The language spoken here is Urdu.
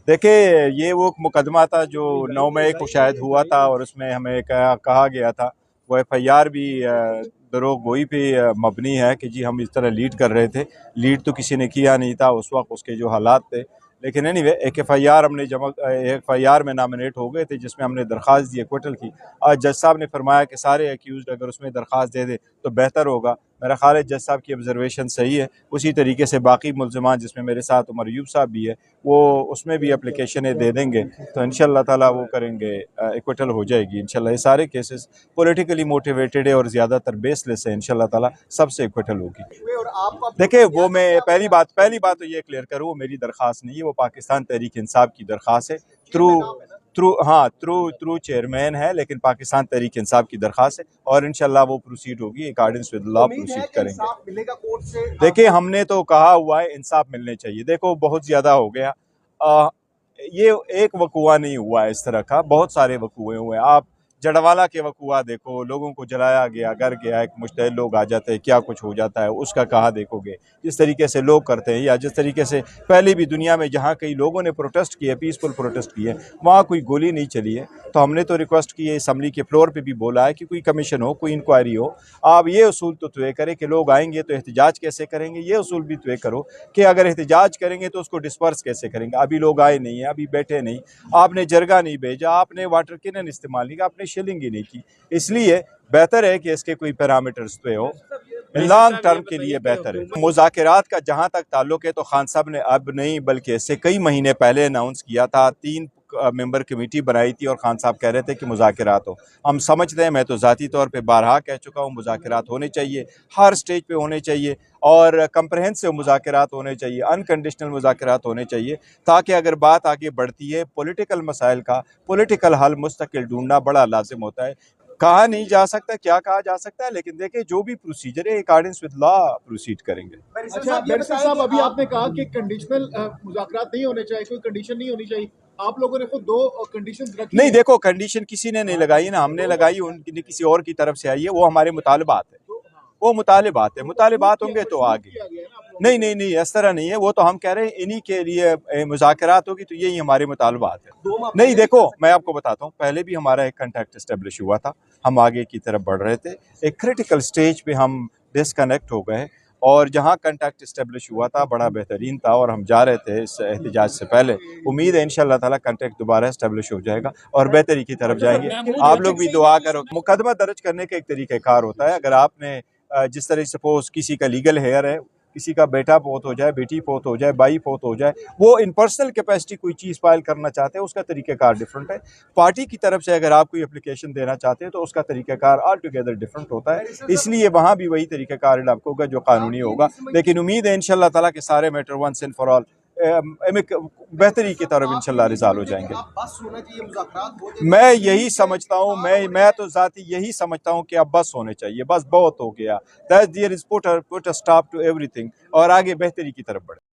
دیکھیں یہ وہ مقدمہ تھا جو 9 مئی کو شاید ہوا تھا، اور اس میں ہمیں کہا گیا تھا، وہ ایف آئی آر بھی دروغ گوئی پہ مبنی ہے کہ جی ہم اس طرح لیڈ کر رہے تھے۔ لیڈ تو کسی نے کیا نہیں تھا اس وقت، اس کے جو حالات تھے، لیکن اینی وے ایک ایف آئی آر ہم نے ایف آئی آر میں نامنیٹ ہو گئے تھے، جس میں ہم نے درخواست دی ایکویٹل کی۔ آج جج صاحب نے فرمایا کہ سارے ایکیوزڈ اگر اس میں درخواست دے دے تو بہتر ہوگا۔ میرا خیال ہے جج صاحب کی آبزرویشن صحیح ہے، اسی طریقے سے باقی ملزمان جس میں میرے ساتھ عمر ایوب صاحب بھی ہے، وہ اس میں بھی اپلیکیشنیں دے دیں گے تو انشاءاللہ تعالیٰ وہ کریں گے، ایکویٹل ہو جائے گی انشاءاللہ۔ یہ سارے کیسز پولیٹیکلی موٹیویٹڈ ہے اور زیادہ تر بیس لیس ہے، انشاءاللہ تعالیٰ سب سے ایکویٹل ہوگی۔ دیکھیں وہ میں پہلی بات تو یہ کلیئر کروں، وہ میری درخواست نہیں ہے، وہ پاکستان تحریک انصاف کی درخواست ہے، تھرو چیئرمین ہے، لیکن پاکستان تحریک انصاف کی درخواست ہے، اور انشاءاللہ وہ پروسیڈ ہوگی، اکارڈنس ود لا پروسیڈ کریں گے۔ دیکھیں ہم نے تو کہا ہوا ہے انصاف ملنے چاہیے، دیکھو بہت زیادہ ہو گیا، یہ ایک وقوعہ نہیں ہوا ہے اس طرح کا، بہت سارے وقوعے ہوئے ہیں۔ آپ جڑوالا کے وقوعہ دیکھو، لوگوں کو جلایا گیا، گھر گیا، ایک مشتعل لوگ آ جاتے ہیں، کیا کچھ ہو جاتا ہے، اس کا کہاں دیکھو گے جس طریقے سے لوگ کرتے ہیں، یا جس طریقے سے پہلے بھی دنیا میں جہاں کئی لوگوں نے پروٹیسٹ کیے، پیسفل پروٹیسٹ کیے، وہاں کوئی گولی نہیں چلی ہے۔ تو ہم نے تو ریکویسٹ کی ہے، اسمبلی کے فلور پہ بھی بولا ہے کہ کوئی کمیشن ہو، کوئی انکوائری ہو۔ آپ یہ اصول تو طے کریں کہ لوگ آئیں گے تو احتجاج کیسے کریں گے، یہ اصول بھی طے کرو کہ اگر احتجاج کریں گے تو اس کو ڈسپرس کیسے کریں گے۔ ابھی لوگ آئے نہیں ہیں، ابھی بیٹھے نہیں، آپ نے جرگہ نہیں بھیجا، آپ نے واٹر کینن استعمال نہیں کیا، آپ نے شیلنگ ہی نہیں کی، اس لیے بہتر ہے کہ اس کے کوئی پیرامیٹرز طے ہو، لانگ ٹرم کے لیے بہتر ہے۔ مذاکرات کا جہاں تک تعلق ہے تو خان صاحب نے اب نہیں بلکہ اس سے کئی مہینے پہلے اناؤنس کیا تھا، 3 ممبر کمیٹی بنائی تھی، اور خان صاحب کہہ رہے تھے کہ مذاکرات ہو۔ ہم سمجھتے ہیں، میں تو ذاتی طور پہ بارہا کہہ چکا ہوں، مذاکرات ہونے چاہیے، ہر سٹیج پہ ہونے چاہیے، اور کمپریہنسو مذاکرات ہونے چاہیے، انکنڈیشنل مذاکرات ہونے چاہیے، تاکہ اگر بات آگے بڑھتی ہے پولیٹیکل مسائل کا پولیٹیکل حل مستقل ڈھونڈنا بڑا لازم ہوتا ہے۔ کہا نہیں جا سکتا کیا کہا جا سکتا ہے، لیکن دیکھیں جو بھی پروسیجر ہے اکارڈنس ود لا پروسیڈ کریں گے۔ اچھا بیرسٹر صاحب، ابھی آپ نے کہا کہ کنڈیشنل مذاکرات نہیں ہونے چاہیے، کوئی کنڈیشن نہیں ہونی چاہیے، آپ لوگوں نے خود 2 کنڈیشن رکھی نہیں، دیکھو کنڈیشن کسی نے نہیں لگائی نا، ہم نے لگائی، ان کی کسی اور کی طرف سے آئی ہے، وہ ہمارے مطالبات ہیں، وہ مطالبات ہیں، مطالبات ہوں گے تو آگے۔ نہیں اس طرح نہیں ہے، وہ تو ہم کہہ رہے ہیں انہی کے لیے مذاکرات ہوگی تو یہی ہمارے مطالبات ہیں۔ نہیں دیکھو میں آپ کو بتاتا ہوں، پہلے بھی ہمارا ایک کنٹیکٹ اسٹیبلش ہوا تھا، ہم آگے کی طرف بڑھ رہے تھے، ایک کریٹیکل سٹیج پہ ہم ڈسکنیکٹ ہو گئے، اور جہاں کنٹیکٹ اسٹیبلش ہوا تھا بڑا بہترین تھا، اور ہم جا رہے تھے اس احتجاج سے پہلے۔ امید ہے انشاءاللہ تعالیٰ کنٹیکٹ دوبارہ اسٹیبلش ہو جائے گا اور بہتری کی طرف جائیں گے۔ آپ لوگ بھی دعا کرو۔ مقدمہ درج کرنے کا ایک طریقہ کار ہوتا ہے، اگر آپ نے جس طرح سپوز کسی کا لیگل ہیئر ہے، کسی کا بیٹا فوت ہو جائے، بیٹی فوت ہو جائے، بھائی فوت ہو جائے، وہ ان پرسنل کیپیسٹی کوئی چیز فائل کرنا چاہتے ہیں، اس کا طریقہ کار ڈیفرنٹ ہے۔ پارٹی کی طرف سے اگر آپ کوئی اپلیکیشن دینا چاہتے ہیں تو اس کا طریقہ کار آل ٹوگیدر ڈیفرنٹ ہوتا ہے، اس لیے وہاں بھی وہی طریقہ کار اڈاپٹ ہوگا جو قانونی ہوگا، لیکن امید ہے انشاءاللہ تعالیٰ کہ سارے matter once and for all بہتری کی طرف انشاءاللہ ریزالو ہو جائیں گے۔ میں یہی سمجھتا ہوں، میں تو ذاتی یہی سمجھتا ہوں کہ اب بس ہونے چاہیے، بس بہت ہو گیا، there is put a stop to ایوری تھنگ، اور آگے بہتری کی طرف بڑھے۔